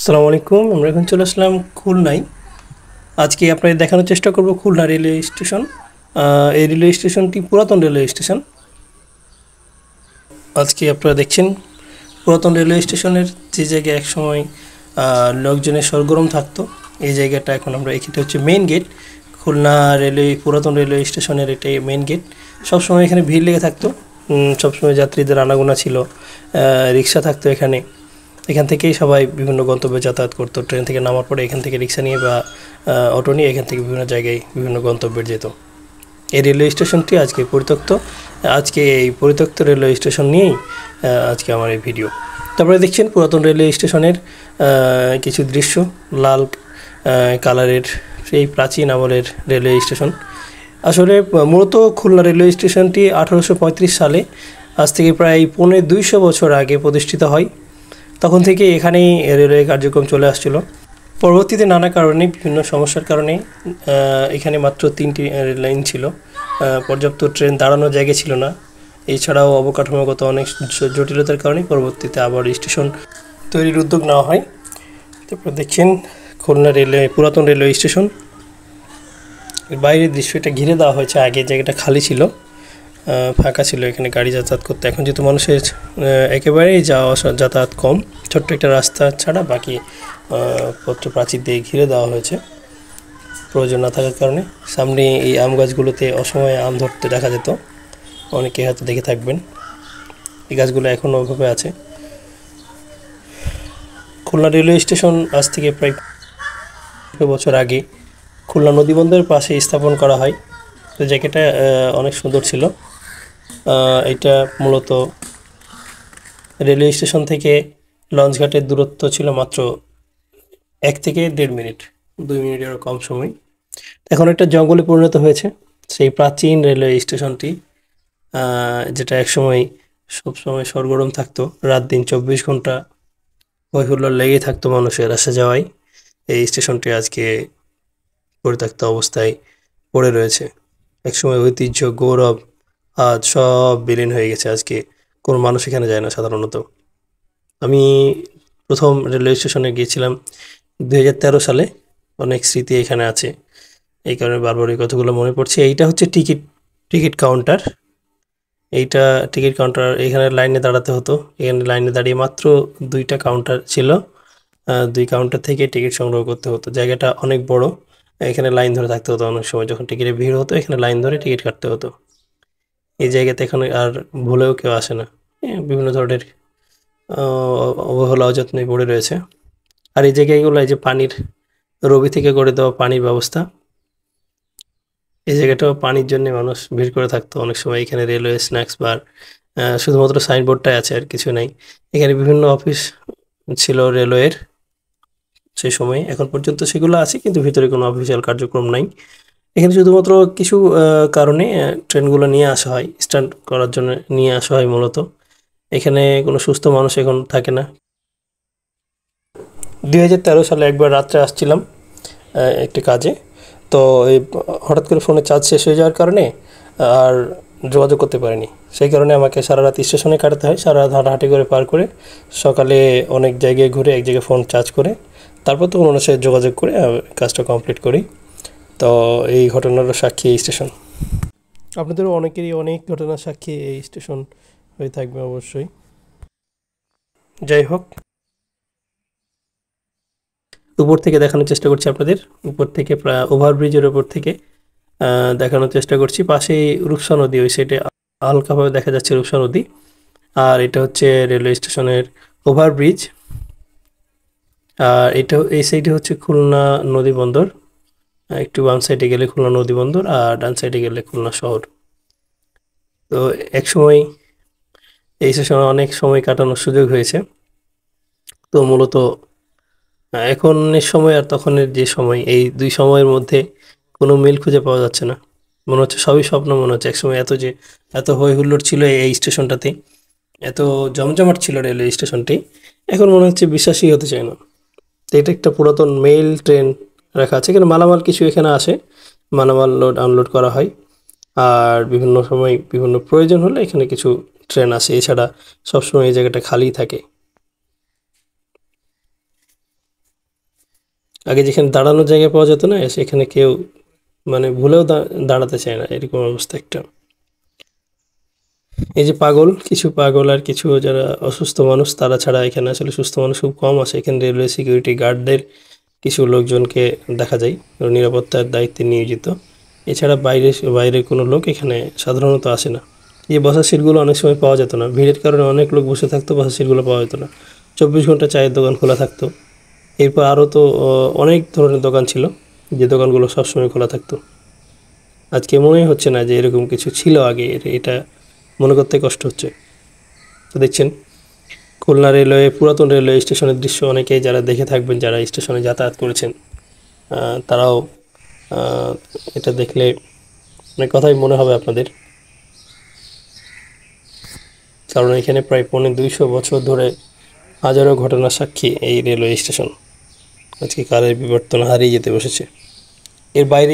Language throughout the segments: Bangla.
আসসালামু আলাইকুম। আমরা এখন চলে আসলাম খুলনায়। আজকে আপনাদের দেখানোর চেষ্টা করব খুলনা রেলওয়ে স্টেশন। এই রেলওয়ে স্টেশনটি পুরাতন রেলওয়ে স্টেশন। আজকে আপনারা দেখছেন পুরাতন রেলওয়ে স্টেশনের যে জায়গায় একসময় লোকজনের সরগরম থাকতো, এই জায়গাটা এখন আমরা এখানে হচ্ছে মেইন গেট। খুলনা রেলওয়ে পুরাতন রেলওয়ে স্টেশনের এটাই মেইন গেট। সবসময় এখানে ভিড় লেগে থাকতো, সবসময় যাত্রীদের আনাগোনা ছিল, রিক্সা থাকতো এখানে। এখান থেকেই সবাই বিভিন্ন গন্তব্যে যাতায়াত করতো। ট্রেন থেকে নামার পরে এখান থেকে রিক্সা নিয়ে বা অটো নিয়ে এখান থেকে বিভিন্ন জায়গায় বিভিন্ন গন্তব্যে যেত। এই রেলওয়ে স্টেশনটি আজকে পরিত্যক্ত। আজকে এই পরিত্যক্ত রেলওয়ে স্টেশন নিয়েই আজকে আমার এই ভিডিও। তারপরে দেখছেন পুরাতন রেলওয়ে স্টেশনের কিছু দৃশ্য। লাল কালারের সেই প্রাচীন আমলের রেলওয়ে স্টেশন। আসলে মূলত খুলনা রেলওয়ে স্টেশনটি 1835 সালে, আজ থেকে প্রায় 250 বছর আগে প্রতিষ্ঠিত হয়। তখন থেকে এখানেই রেলওয়ে কার্যক্রম চলে আসছিল। পরবর্তীতে নানা কারণে, বিভিন্ন সমস্যার কারণে এখানে মাত্র 3টি রেল লাইন ছিল। পর্যাপ্ত ট্রেন দাঁড়ানোর জায়গা ছিল না। এছাড়াও অবকাঠামোগত অনেক জটিলতার কারণে পরবর্তীতে আবার স্টেশন তৈরির উদ্যোগ নেওয়া হয়। তারপর দেখছেন খুলনা রেলওয়ে পুরাতন রেলওয়ে স্টেশন। বাইরের দৃশ্য এটা ঘিরে দেওয়া হয়েছে। আগে জায়গাটা খালি ছিল, ফাঁকা ছিল, এখানে গাড়ি যাতায়াত করতে। এখন যেহেতু মানুষের একেবারেই যাতায়াত কম, ছোট্ট একটা রাস্তা ছাড়া বাকি পত্র প্রাচীর দিয়ে ঘিরে দেওয়া হয়েছে প্রয়োজন না থাকার কারণে। সামনে এই আম গাছগুলোতে অসময়ে আম ধরতে দেখা যেত, অনেকে হয়তো দেখে থাকবেন। এই গাছগুলো এখনও ওইভাবে আছে। খুলনা রেলওয়ে স্টেশন আজ থেকে প্রায় বছর আগে খুলনা নদীবন্দরের পাশে স্থাপন করা হয়। তো জায়গাটা অনেক সুন্দর ছিল। এটা মূলত রেলওয়ে স্টেশন থেকে লঞ্চঘাটের দূরত্ব ছিল মাত্র 1 থেকে 1.5 মিনিট, 2 মিনিটেরও কম সময়। এখন একটা জঙ্গলে পরিণত হয়েছে সেই প্রাচীন রেলওয়ে স্টেশনটি, যেটা একসময় সবসময় সরগরম থাকতো। রাত দিন 24 ঘন্টা হই হুল্লোড় লেগেই থাকতো মানুষের আসা যাওয়ায়। এই স্টেশনটি আজকে পরিত্যক্ত অবস্থায় পড়ে রয়েছে। একসময় ঐতিহ্য, গৌরব আজ সব বিলীন হয়ে গেছে। আজকে কোনো মানুষ এখানে যায় না সাধারণত। আমি প্রথম রেলওয়ে স্টেশনে গিয়েছিলাম 2013 সালে। অনেক স্মৃতি এখানে আছে, এই কারণে বারবার এই কথাগুলো মনে পড়ছে। এইটা হচ্ছে টিকিট কাউন্টার। এইটা টিকিট কাউন্টার। এখানে লাইনে দাঁড়াতে হতো। এখানে লাইনে দাঁড়িয়ে মাত্র 2টা কাউন্টার ছিল। 2 কাউন্টার থেকে টিকিট সংগ্রহ করতে হতো। জায়গাটা অনেক বড়। এখানে লাইন ধরে থাকতে হতো অনেক সময়। যখন টিকিটের ভিড় হতো এখানে লাইন ধরে টিকিট কাটতে হতো। এই জায়গাতে এখানে আর ভুলেও কেউ আসে না। বিভিন্ন ধরনের অবহেলা অযত্নে পড়ে রয়েছে। আর এই জায়গাগুলো, এই যে পানির রবি থেকে করে দেওয়া পানির ব্যবস্থা, এই জায়গাটাও পানির জন্য মানুষ ভিড় করে থাকতো অনেক সময়। এখানে রেলওয়ে স্ন্যাক্স বার, শুধুমাত্র সাইনবোর্ডটাই আছে, আর কিছু নাই। এখানে বিভিন্ন অফিস ছিল রেলওয়ের সেই সময়ে। এখন পর্যন্ত সেগুলো আছে, কিন্তু ভিতরে কোনো অফিসিয়াল কার্যক্রম নাই। এখানে শুধুমাত্র কিছু কারণে ট্রেনগুলো নিয়ে আসা হয়, স্ট্যান্ড করার জন্য নিয়ে আসা হয় মূলত। এখানে কোনো সুস্থ মানুষ এখন থাকে না। 2013 সালে একবার রাত্রে আসছিলাম একটি কাজে। তো এই হঠাৎ করে ফোনে চার্জ শেষ হয়ে যাওয়ার কারণে আর যোগাযোগ করতে পারিনি। সেই কারণে আমাকে সারা রাত স্টেশনে কাটাতে হয়। সারা রাত হাঁটাহাঁটি করে পার করে সকালে অনেক জায়গায় ঘুরে এক জায়গায় ফোন চার্জ করে তারপর তো ওনার সাথে যোগাযোগ করে কাজটা কমপ্লিট করি। তো এই ঘটনারও সাক্ষী এই স্টেশন। আপনাদেরও অনেকেরই অনেক ঘটনার সাক্ষী এই স্টেশন হয়ে থাকবে অবশ্যই। যাই হোক, উপর থেকে দেখানোর চেষ্টা করছি আপনাদের। উপর থেকে প্রায় ওভারব্রিজের উপর থেকে দেখানোর চেষ্টা করছি। পাশেই রূপসা নদী, ওই সাইডে হালকাভাবে দেখা যাচ্ছে রূপসা নদী। আর এটা হচ্ছে রেলওয়ে স্টেশনের ওভারব্রিজ। আর এটা এই সাইডে হচ্ছে খুলনা নদী বন্দর। একটু বাম সাইডে গেলে খুলনা নদী বন্দর, আর ডান সাইডে গেলে খুলনা শহর। তো একসময় এই স্টেশনে অনেক সময় কাটানোর সুযোগ হয়েছে। তো মূলত এখনের সময় আর তখনের যে সময়, এই 2 সময়ের মধ্যে কোনো মিল খুঁজে পাওয়া যাচ্ছে না। মনে হচ্ছে সবই স্বপ্ন। মনে হচ্ছে একসময় এত হই হুল্লোড় ছিল এই স্টেশনটাতে, এত জমজমাট ছিল রেলওয়ে স্টেশনটি। এখন মনে হচ্ছে বিশ্বাসই হতে চায় না। তো এটা একটা পুরাতন মেইল ট্রেন রাখা আছে এখানে। মালামাল কিছু এখানে আসে, মালামাল লোড আনলোড করা হয়। আর বিভিন্ন সময় বিভিন্ন প্রয়োজন হলে এখানে কিছু ট্রেন আসে। এছাড়া সবসময় এই জায়গাটা খালিই থাকে। আগে যেখানে দাঁড়ানোর জায়গা পাওয়া যেত না, সেখানে কেউ মানে ভুলেও দাঁড়াতে চায় না, এরকম অবস্থা একটা। এই যে পাগল, কিছু পাগল আর কিছু যারা অসুস্থ মানুষ, তারা ছাড়া এখানে আসলে সুস্থ মানুষ খুব কম আছে। এখানে রেলওয়ে সিকিউরিটি গার্ডদের কিছু লোকজনকে দেখা যায় নিরাপত্তার দায়িত্বে নিয়োজিত। এছাড়া বাইরের কোনো লোক এখানে সাধারণত আসে না। এই বসার সিটগুলো অনেক সময় পাওয়া যেত না, ভিড়ের কারণে অনেক লোক বসে থাকতো, বসার সিটগুলো পাওয়া যেত না। 24 ঘন্টা চায়ের দোকান খোলা থাকতো। এরপর আরও তো অনেক ধরনের দোকান ছিল, যে দোকানগুলো সবসময় খোলা থাকতো। আজকে মনেই হচ্ছে না যে এরকম কিছু ছিল আগে, এটা মনে করতে কষ্ট হচ্ছে। তো দেখছেন খুলনা রেলওয়ে, পুরাতন রেলওয়ে স্টেশনের দৃশ্য অনেকেই যারা দেখে থাকবেন, যারা স্টেশনে যাতায়াত করেছেন, তারাও এটা দেখলে অনেক কথাই মনে হবে আপনাদের। কারণ এখানে প্রায় 250 বছর ধরে হাজারো ঘটনার সাক্ষী এই রেলওয়ে স্টেশন। আজকে কালের বিবর্তন হারিয়ে যেতে বসেছে। এর বাইরে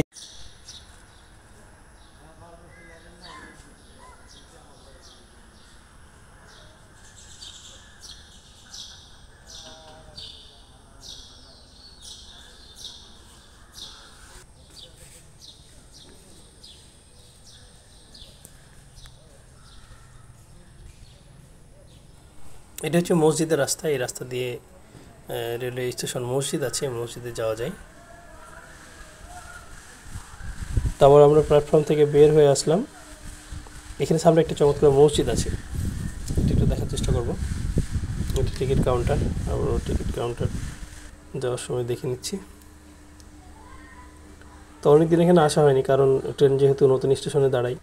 এটা হচ্ছে মসজিদের রাস্তা। এই রাস্তা দিয়ে রেলওয়ে স্টেশন, মসজিদ আছে, মসজিদে যাওয়া যায়। তারপর আমরা প্ল্যাটফর্ম থেকে বের হয়ে আসলাম। এখানে সামনে একটা চমৎকার মসজিদ আছে, এটা একটু দেখার চেষ্টা করব। এটা টিকিট কাউন্টার, আমরা টিকিট কাউন্টার যাওয়ার সময় দেখে নিচ্ছি। তো অনেকদিন এখানে আসা হয়নি, কারণ ট্রেন যেহেতু নতুন স্টেশনে দাঁড়ায়,